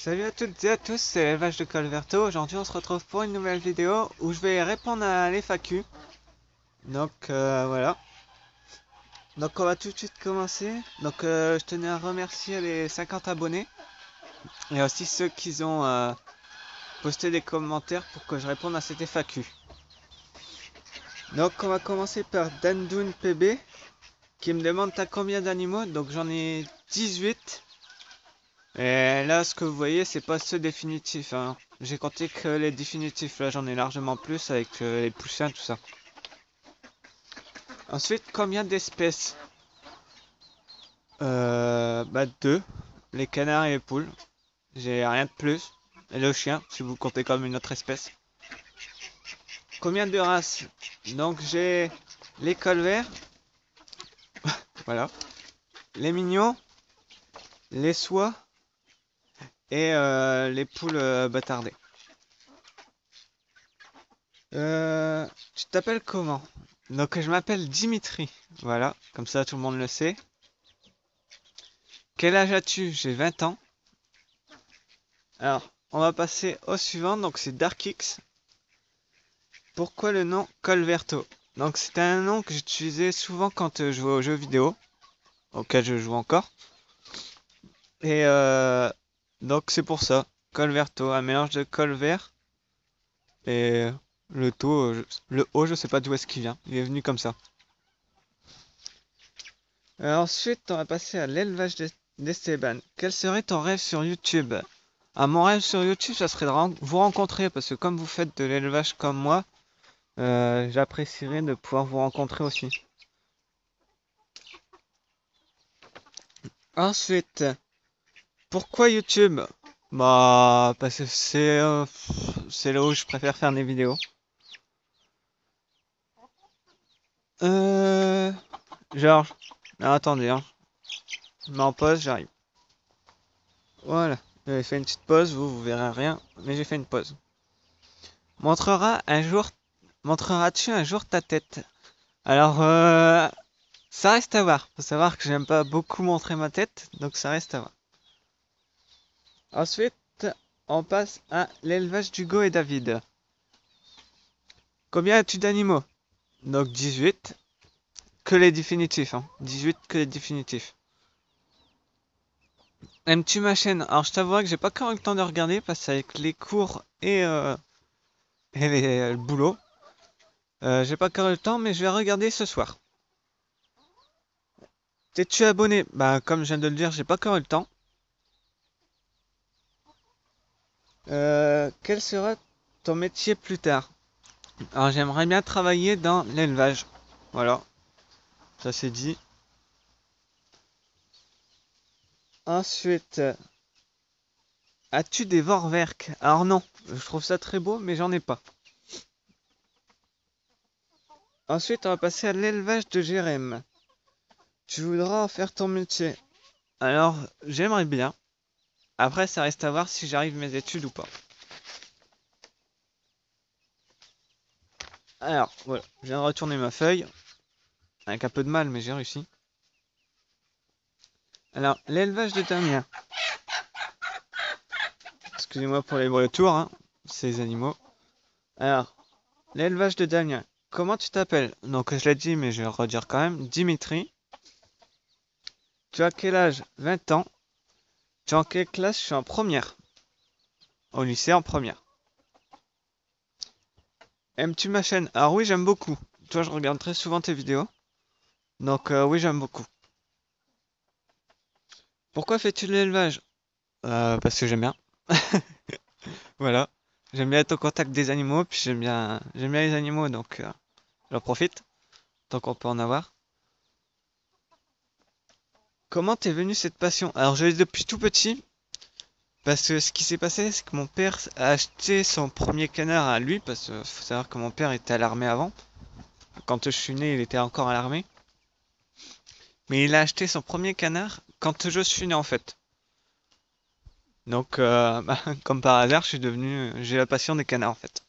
Salut à toutes et à tous, c'est l'élevage de Colverto. Aujourd'hui, on se retrouve pour une nouvelle vidéo où je vais répondre à l'FAQ. Voilà. Donc, on va tout de suite commencer. Je tenais à remercier les 50 abonnés et aussi ceux qui ont posté des commentaires pour que je réponde à cette FAQ. Donc, on va commencer par Dandoun PB qui me demande t'as combien d'animaux. Donc, j'en ai 18. Et là, ce que vous voyez, c'est pas ceux définitifs, hein. J'ai compté que les définitifs. Là, j'en ai largement plus avec les poussins, tout ça. Ensuite, combien d'espèces? Deux. Les canards et les poules. J'ai rien de plus. Et le chien, si vous comptez comme une autre espèce. Combien de races? Donc, j'ai les colverts. Voilà. Les mignons. Les soies. Et les poules bâtardées. Tu t'appelles comment? Donc je m'appelle Dimitri, voilà, comme ça tout le monde le sait. Quel âge as-tu? J'ai 20 ans. Alors, on va passer au suivant, donc c'est DarkX. Pourquoi le nom Colverto? Donc c'était un nom que j'utilisais souvent quand je jouais aux jeux vidéo, auxquels je joue encore. Et donc c'est pour ça, Colverto, un mélange de Colvert et le O, je sais pas d'où est-ce qu'il vient, il est venu comme ça. Ensuite, on va passer à l'élevage d'Esteban. Quel serait ton rêve sur YouTube? Mon rêve sur YouTube, ça serait de vous rencontrer, parce que comme vous faites de l'élevage comme moi, j'apprécierais de pouvoir vous rencontrer aussi. Ensuite, pourquoi YouTube? Bah, parce que c'est là où je préfère faire des vidéos. Euh, Georges, attendez, hein. Je mets en pause, j'arrive. Voilà, j'ai fait une petite pause, vous verrez rien, mais j'ai fait une pause. Montrera un jour, Montreras-tu un jour ta tête? Alors, ça reste à voir. Faut savoir que j'aime pas beaucoup montrer ma tête, donc ça reste à voir. Ensuite, on passe à l'élevage d'Hugo et David. Combien as-tu d'animaux? Donc 18. Que les définitifs, hein. 18 que les définitifs. Aimes-tu ma chaîne? Alors je t'avouerai que j'ai pas encore eu le temps de regarder parce qu'avec les cours et le boulot, j'ai pas encore eu le temps, mais je vais regarder ce soir. T'es-tu abonné? Bah comme je viens de le dire, j'ai pas encore eu le temps. Quel sera ton métier plus tard? Alors j'aimerais bien travailler dans l'élevage. Voilà, ça c'est dit. Ensuite, as-tu des vorwerks? Alors non, je trouve ça très beau, mais j'en ai pas. Ensuite, on va passer à l'élevage de Jérém. Tu voudras en faire ton métier? Alors, j'aimerais bien. Après, ça reste à voir si j'arrive mes études ou pas. Alors, voilà, je viens de retourner ma feuille. Avec un peu de mal, mais j'ai réussi. Alors, l'élevage de Damien. Excusez-moi pour les bruits autour, hein, ces animaux. Alors, l'élevage de Damien. Comment tu t'appelles? Donc, je l'ai dit, mais je vais le redire quand même. Dimitri. Tu as quel âge? 20 ans. Tu es en quelle classe? Je suis en première. Au lycée, en première. Aimes-tu ma chaîne? Alors oui, j'aime beaucoup. Toi, je regarde très souvent tes vidéos. Donc oui, j'aime beaucoup. Pourquoi fais-tu de l'élevage? Parce que j'aime bien. Voilà. J'aime bien être au contact des animaux, puis j'aime bien les animaux, donc j'en profite tant qu'on peut en avoir. Comment t'es venu cette passion? Alors je l'ai depuis tout petit, parce que ce qui s'est passé, c'est que mon père a acheté son premier canard à lui, parce qu'il faut savoir que mon père était à l'armée avant. Quand je suis né, il était encore à l'armée. Mais il a acheté son premier canard quand je suis né en fait. Donc, comme par hasard, j'ai la passion des canards en fait.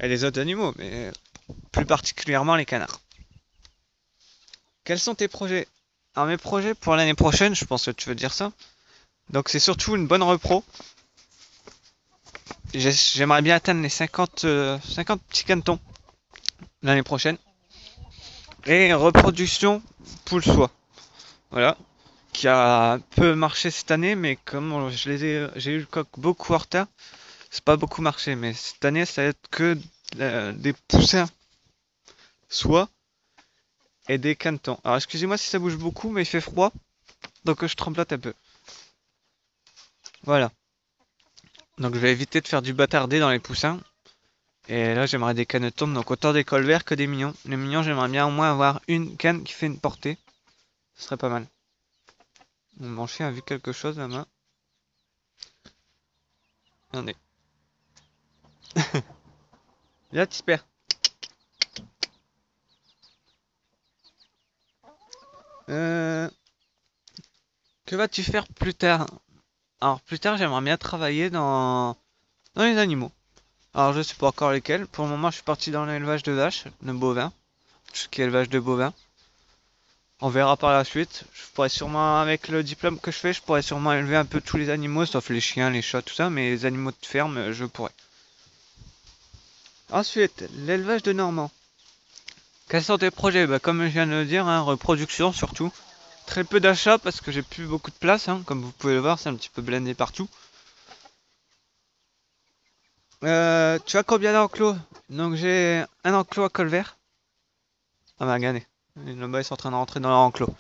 Et les autres animaux, mais plus particulièrement les canards. Quels sont tes projets? Alors mes projets pour l'année prochaine, je pense que tu veux dire ça. Donc c'est surtout une bonne repro. J'aimerais bien atteindre les 50 petits canetons l'année prochaine. Et reproduction poule soie. Voilà. Qui a un peu marché cette année, mais comme j'ai eu le coq beaucoup en retard, c'est pas beaucoup marché. Mais cette année, ça va être que des poussins soie et des canetons. Alors excusez-moi si ça bouge beaucoup, mais il fait froid, donc je tremblote un peu. Voilà. Donc je vais éviter de faire du bâtardé dans les poussins. Et là, j'aimerais des canetons, donc autant des cols verts que des mignons. Les mignons, j'aimerais bien au moins avoir une canne qui fait une portée. Ce serait pas mal. Mon chien a vu quelque chose là-bas. Attendez. Là, Tisper. Euh, que vas-tu faire plus tard? Alors, plus tard, j'aimerais bien travailler dans les animaux. Alors, je sais pas encore lesquels. Pour le moment, je suis parti dans l'élevage de vaches, de bovins. Tout ce qui est élevage de bovins. On verra par la suite. Je pourrais sûrement, avec le diplôme que je fais, je pourrais sûrement élever un peu tous les animaux, sauf les chiens, les chats, tout ça, mais les animaux de ferme, je pourrais. Ensuite, l'élevage de Normands. Quels sont tes projets? Bah, comme je viens de le dire, hein, reproduction surtout. Très peu d'achats parce que j'ai plus beaucoup de place, hein, comme vous pouvez le voir, c'est un petit peu blindé partout. Tu as combien d'enclos? Donc j'ai un enclos à col vert. Ah bah regardez, là-bas ils sont en train de rentrer dans leur enclos.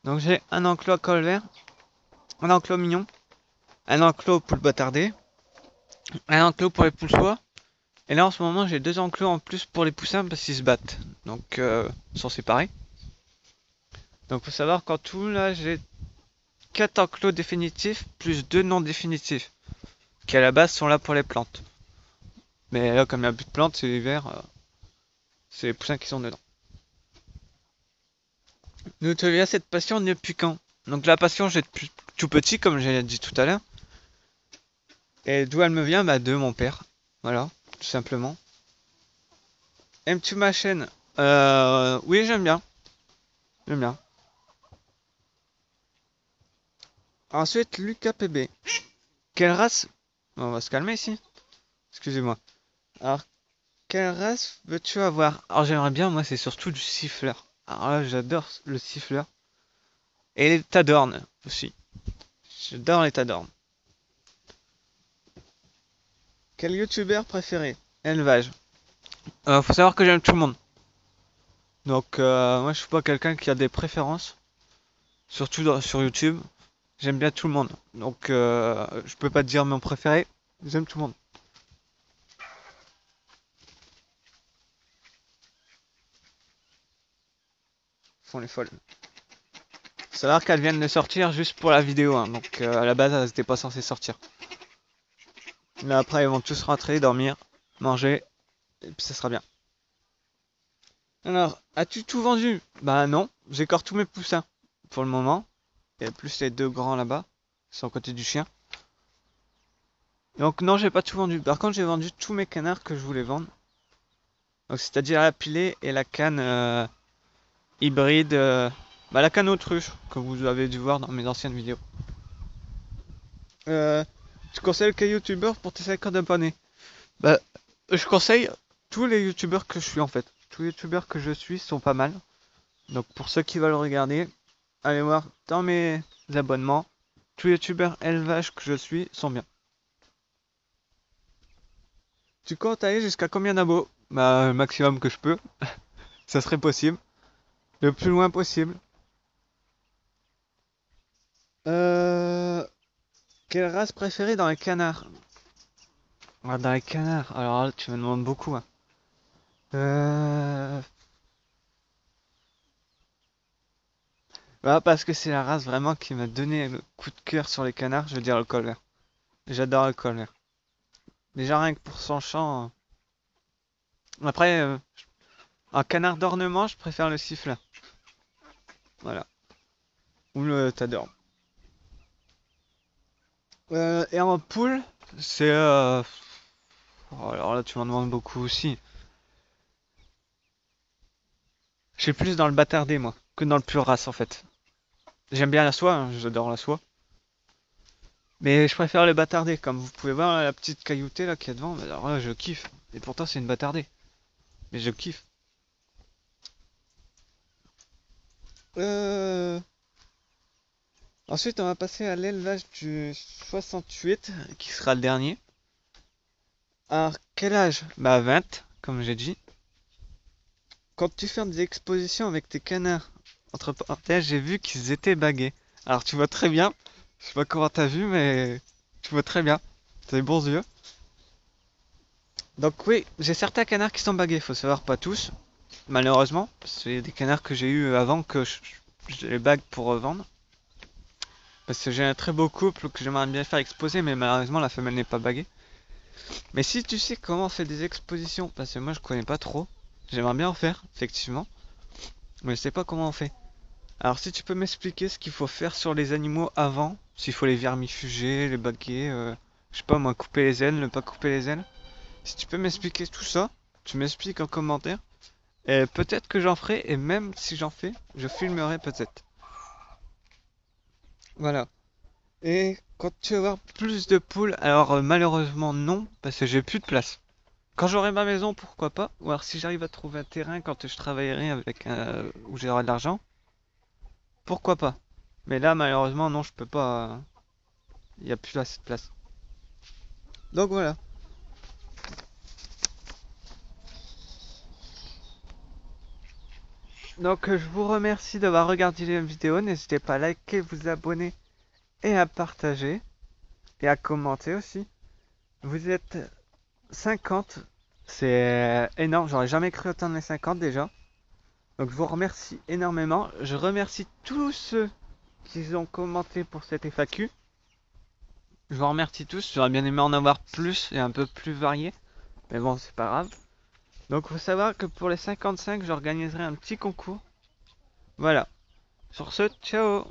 Donc j'ai un enclos à col vert, un enclos mignon, un enclos pour le bâtardé, un enclos pour les poules soie. Et là en ce moment j'ai deux enclos en plus pour les poussins parce qu'ils se battent. Donc ils sont séparés. Donc faut savoir qu'en tout là j'ai 4 enclos définitifs plus 2 non définitifs. Qui à la base sont là pour les plantes. Mais là comme il n'y a plus de plantes, c'est l'hiver, c'est les poussins qui sont dedans. Nous te viens cette passion depuis quand? Donc la passion j'ai depuis tout petit comme j'ai dit tout à l'heure. Et d'où elle me vient? Bah de mon père. Voilà, tout simplement. Aimes-tu ma chaîne? Oui, j'aime bien. J'aime bien. Ensuite, Lucas PB. Quelle race? On va se calmer ici. Excusez-moi. Alors, quelle race veux-tu avoir? Alors, j'aimerais bien, moi, c'est surtout du siffleur. Alors là, j'adore le siffleur. Et les tadornes aussi. J'adore les tadornes. Quel youtubeur préféré? Élevage. Faut savoir que j'aime tout le monde. Donc, moi, je suis pas quelqu'un qui a des préférences. Surtout sur YouTube. J'aime bien tout le monde. Donc, je peux pas te dire mon préféré. J'aime tout le monde. Ils font les folles. Faut savoir qu'elles viennent de sortir juste pour la vidéo. Hein. Donc, à la base, elles étaient pas censées sortir. Mais après, ils vont tous rentrer, dormir, manger. Et puis, ça sera bien. Alors, as-tu tout vendu? Bah non, j'ai encore tous mes poussins. Pour le moment. Et plus les deux grands là-bas. Ils sont à côté du chien. Donc non, j'ai pas tout vendu. Par contre, j'ai vendu tous mes canards que je voulais vendre. Donc c'est-à-dire la pilée et la canne hybride. Bah la canne autruche que vous avez dû voir dans mes anciennes vidéos. Euh, tu conseilles quel youtubeur pour tes 50 abonnés? Bah, je conseille tous les youtubeurs que je suis en fait. Tous les youtubeurs que je suis sont pas mal. Donc pour ceux qui veulent regarder, allez voir dans mes abonnements. Tous les youtubeurs élevage que je suis sont bien. Tu comptes aller jusqu'à combien d'abos? Bah, le maximum que je peux. Ça serait possible. Le plus loin possible. Euh... Quelle race préférée dans les canards? Ah, dans les canards, alors là, tu me demandes beaucoup. Hein. Euh... Bah, parce que c'est la race vraiment qui m'a donné le coup de cœur sur les canards, je veux dire le colver. J'adore le colver. Déjà rien que pour son chant. Après, un canard d'ornement, je préfère le siffleur. Voilà. Ou le tador. Et en poule, c'est... oh, alors là, tu m'en demandes beaucoup aussi. Je suis plus dans le bâtardé, moi, que dans le pur race, en fait. J'aime bien la soie, hein, j'adore la soie. Mais je préfère les bâtardés. Comme vous pouvez voir la petite cailloutée là qu'il y a devant. Alors là, je kiffe. Et pourtant, c'est une bâtardée. Mais je kiffe. Euh... Ensuite, on va passer à l'élevage du 68, qui sera le dernier. Alors, quel âge? Bah 20, comme j'ai dit. Quand tu fais des expositions avec tes canards, entre parenthèses, j'ai vu qu'ils étaient bagués. Alors, tu vois très bien. Je sais pas comment t'as vu, mais tu vois très bien. T'as des bons yeux. Donc oui, j'ai certains canards qui sont bagués, faut savoir pas tous, malheureusement. C'est des canards que j'ai eu avant que je les bague pour revendre. Parce que j'ai un très beau couple que j'aimerais bien faire exposer, mais malheureusement la femelle n'est pas baguée. Mais si tu sais comment on fait des expositions, parce que moi je connais pas trop, j'aimerais bien en faire, effectivement, mais je sais pas comment on fait. Alors si tu peux m'expliquer ce qu'il faut faire sur les animaux avant, s'il faut les vermifuger, les baguer, je sais pas moi, couper les ailes, ne pas couper les ailes. Si tu peux m'expliquer tout ça, tu m'expliques en commentaire. Et peut-être que j'en ferai, et même si j'en fais, je filmerai peut-être. Voilà. Et quand tu vas avoir plus de poules, alors malheureusement non, parce que j'ai plus de place. Quand j'aurai ma maison, pourquoi pas. Ou alors si j'arrive à trouver un terrain quand je travaillerai avec où j'aurai de l'argent, pourquoi pas. Mais là malheureusement non, je peux pas. Il n'y a plus assez de place. Donc voilà. Donc je vous remercie d'avoir regardé la vidéo. N'hésitez pas à liker, vous abonner et à partager. Et à commenter aussi. Vous êtes 50. C'est énorme. J'aurais jamais cru atteindre les 50 déjà. Donc je vous remercie énormément. Je remercie tous ceux qui ont commenté pour cette FAQ. Je vous remercie tous. J'aurais bien aimé en avoir plus et un peu plus varié. Mais bon, c'est pas grave. Donc il faut savoir que pour les 55, j'organiserai un petit concours. Voilà. Sur ce, ciao!